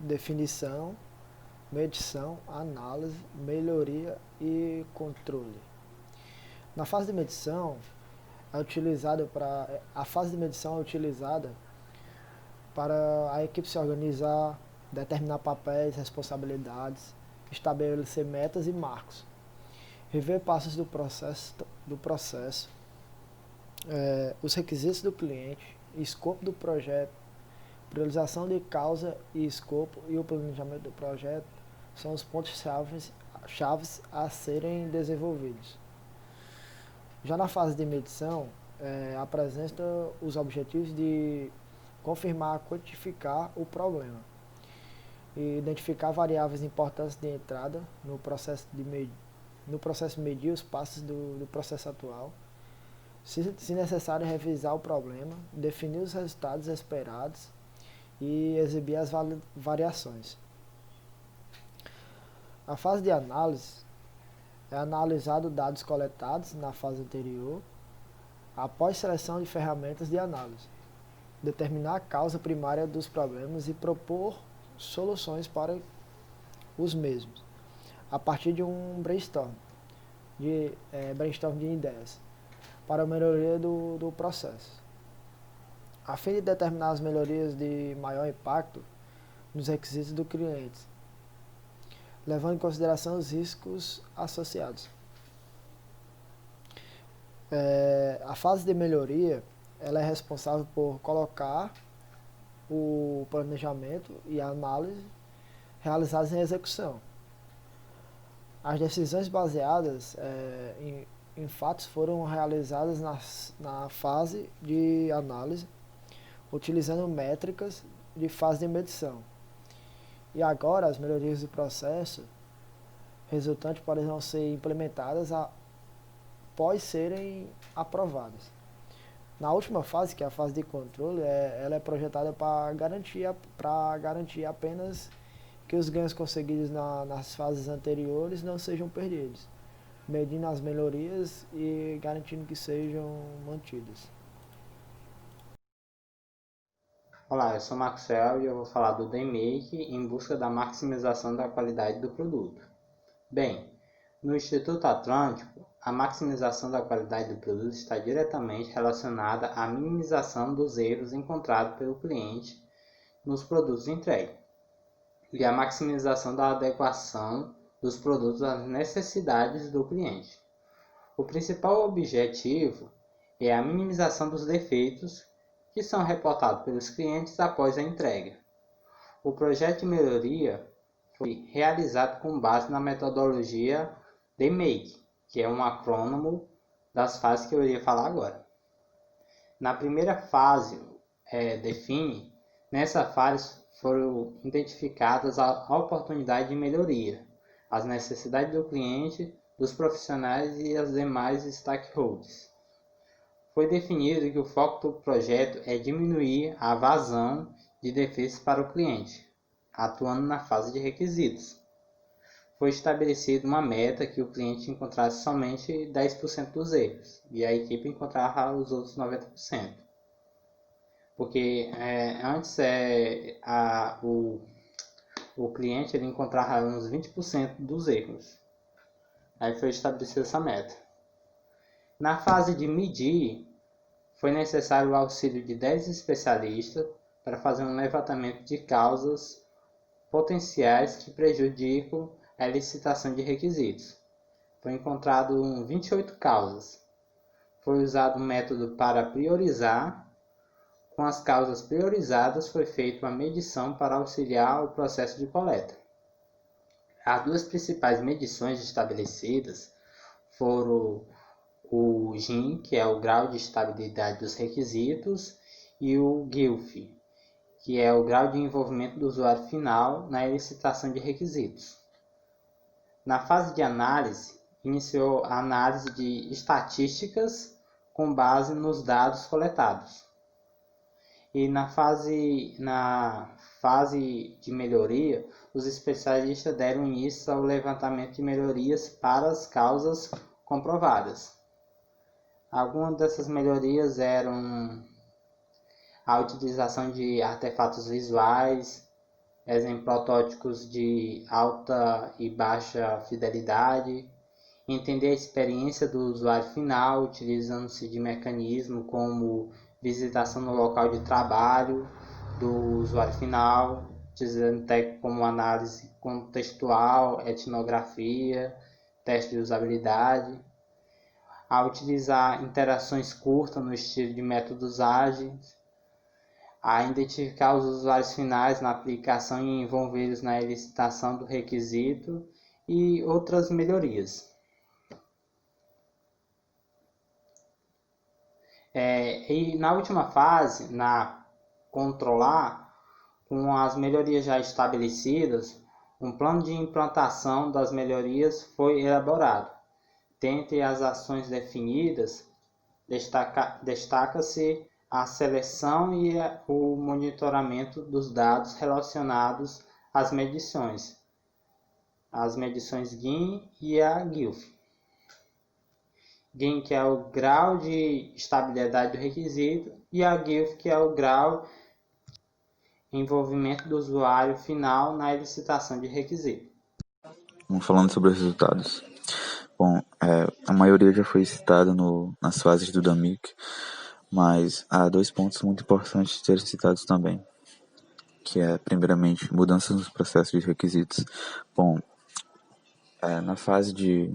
definição, medição, análise, melhoria e controle. Na fase de medição, a fase de medição é utilizada para a equipe se organizar, determinar papéis, responsabilidades, estabelecer metas e marcos, rever passos do processo, os requisitos do cliente, escopo do projeto, priorização de causa e escopo e o planejamento do projeto são os pontos-chaves a serem desenvolvidos. Já na fase de medição, apresenta os objetivos de confirmar, quantificar o problema, e identificar variáveis importantes de entrada no processo medir os passos do processo atual, se necessário revisar o problema, definir os resultados esperados e exibir as variações. A fase de análise é analisado dados coletados na fase anterior, após seleção de ferramentas de análise, determinar a causa primária dos problemas e propor soluções para os mesmos, a partir de um brainstorm de ideias, para a melhoria do processo. A fim de determinar as melhorias de maior impacto nos requisitos do cliente, levando em consideração os riscos associados. A fase de melhoria ela é responsável por colocar o planejamento e a análise realizados em execução. As decisões baseadas em fatos foram realizadas na fase de análise, utilizando métricas de fase de medição. E agora as melhorias do processo resultantes poderão ser implementadas após serem aprovadas. Na última fase, que é a fase de controle, ela é projetada para garantir apenas que os ganhos conseguidos nas fases anteriores não sejam perdidos, medindo as melhorias e garantindo que sejam mantidas. Olá, eu sou o Maxwell e eu vou falar do DMake em busca da maximização da qualidade do produto. Bem, no Instituto Atlântico, a maximização da qualidade do produto está diretamente relacionada à minimização dos erros encontrados pelo cliente nos produtos entregues e à maximização da adequação dos produtos às necessidades do cliente. O principal objetivo é a minimização dos defeitos que são reportados pelos clientes após a entrega. O projeto de melhoria foi realizado com base na metodologia DMake, que é um acrônimo das fases que eu iria falar agora. Na primeira fase, define, nessa fase foram identificadas a oportunidade de melhoria, as necessidades do cliente, dos profissionais e as demais stakeholders. Foi definido que o foco do projeto é diminuir a vazão de defeitos para o cliente, atuando na fase de requisitos. Foi estabelecida uma meta que o cliente encontrasse somente 10% dos erros e a equipe encontrava os outros 90%. Porque antes o cliente ele encontrava uns 20% dos erros. Aí foi estabelecida essa meta. Na fase de medir, foi necessário o auxílio de 10 especialistas para fazer um levantamento de causas potenciais que prejudicam a licitação de requisitos. Foi encontrado 28 causas. Foi usado um método para priorizar. Com as causas priorizadas, foi feita uma medição para auxiliar o processo de coleta. As duas principais medições estabelecidas foram o GIN, que é o grau de estabilidade dos requisitos, e o GILF, que é o grau de envolvimento do usuário final na licitação de requisitos. Na fase de análise, iniciou a análise de estatísticas com base nos dados coletados. E na fase de melhoria, os especialistas deram início ao levantamento de melhorias para as causas comprovadas. Algumas dessas melhorias eram a utilização de artefatos visuais, exemplo, protótipos de alta e baixa fidelidade, entender a experiência do usuário final, utilizando-se de mecanismos como visitação no local de trabalho do usuário final, utilizando técnicas como análise contextual, etnografia, teste de usabilidade, a utilizar interações curtas no estilo de métodos ágeis, a identificar os usuários finais na aplicação e envolvê-los na elicitação do requisito e outras melhorias. E na última fase, na controlar, com as melhorias já estabelecidas, um plano de implantação das melhorias foi elaborado. Dentre as ações definidas, destaca-se a seleção e o monitoramento dos dados relacionados às medições GIN e a GILF. GIN, que é o grau de estabilidade do requisito, e a GILF, que é o grau de envolvimento do usuário final na elicitação de requisito. Vamos falando sobre os resultados. Bom, a maioria já foi citada nas fases do DAMIC, mas há 2 pontos muito importantes de serem citados também, que é, primeiramente, mudanças nos processos de requisitos. Bom, na fase de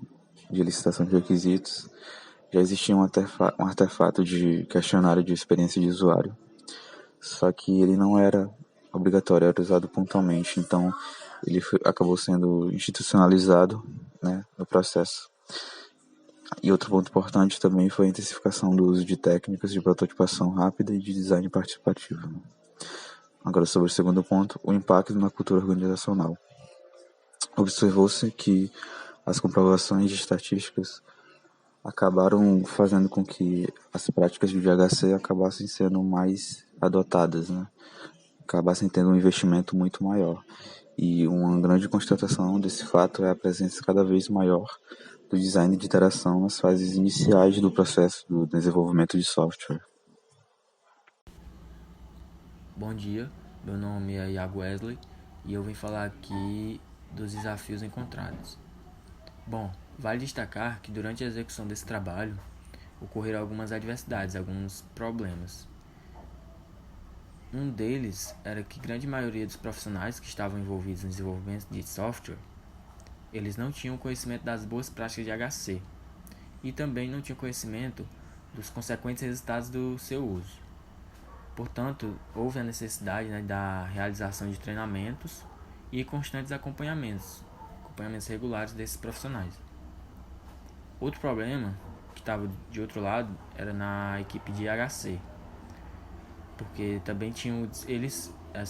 licitação de requisitos, já existia um artefato de questionário de experiência de usuário, só que ele não era obrigatório, era usado pontualmente, então ele acabou sendo institucionalizado, né, no processo. E outro ponto importante também foi a intensificação do uso de técnicas de prototipação rápida e de design participativo. Agora, sobre o segundo ponto, o impacto na cultura organizacional. Observou-se que as comprovações de estatísticas acabaram fazendo com que as práticas de VHC acabassem sendo mais adotadas, né? Acabassem tendo um investimento muito maior. E uma grande constatação desse fato é a presença cada vez maior do design de interação nas fases iniciais do processo do desenvolvimento de software. Bom dia, meu nome é Iago Wesley e eu vim falar aqui dos desafios encontrados. Bom, vale destacar que durante a execução desse trabalho ocorreram algumas adversidades, alguns problemas. Um deles era que grande maioria dos profissionais que estavam envolvidos no desenvolvimento de software, eles não tinham conhecimento das boas práticas de HC e também não tinham conhecimento dos consequentes resultados do seu uso. Portanto, houve a necessidade, da realização de treinamentos e constantes acompanhamentos regulares desses profissionais. Outro problema que estava de outro lado era na equipe de HC, porque também tinham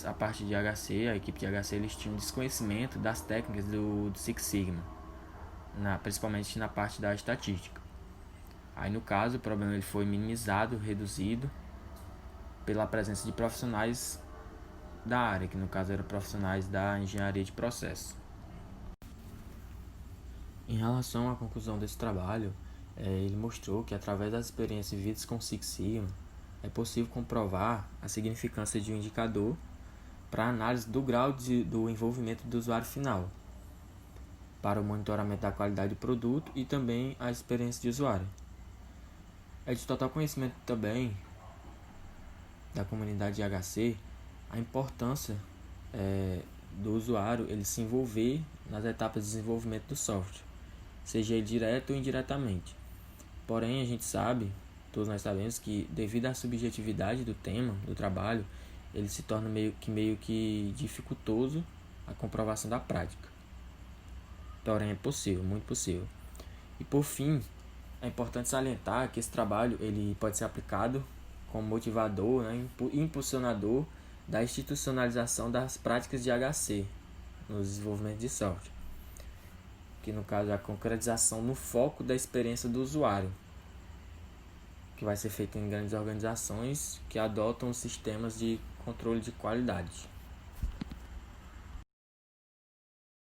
a parte de HC, a equipe de HC, eles tinham desconhecimento das técnicas do Six Sigma, principalmente na parte da estatística. Aí no caso o problema ele foi minimizado, reduzido pela presença de profissionais da área, que no caso eram profissionais da engenharia de processo. Em relação à conclusão desse trabalho, ele mostrou que através das experiências vividas com Six Sigma, é possível comprovar a significância de um indicador para a análise do grau do envolvimento do usuário final, para o monitoramento da qualidade do produto e também a experiência de usuário. É de total conhecimento também da comunidade de HC a importância do usuário ele se envolver nas etapas de desenvolvimento do software, seja ele direto ou indiretamente. Porém, a gente sabe, todos nós sabemos que devido à subjetividade do tema, do trabalho, ele se torna meio que dificultoso a comprovação da prática. Porém, é possível, muito possível. E por fim, é importante salientar que esse trabalho ele pode ser aplicado como motivador, impulsionador da institucionalização das práticas de HC no desenvolvimento de software, que no caso é a concretização no foco da experiência do usuário, que vai ser feito em grandes organizações que adotam sistemas de controle de qualidade.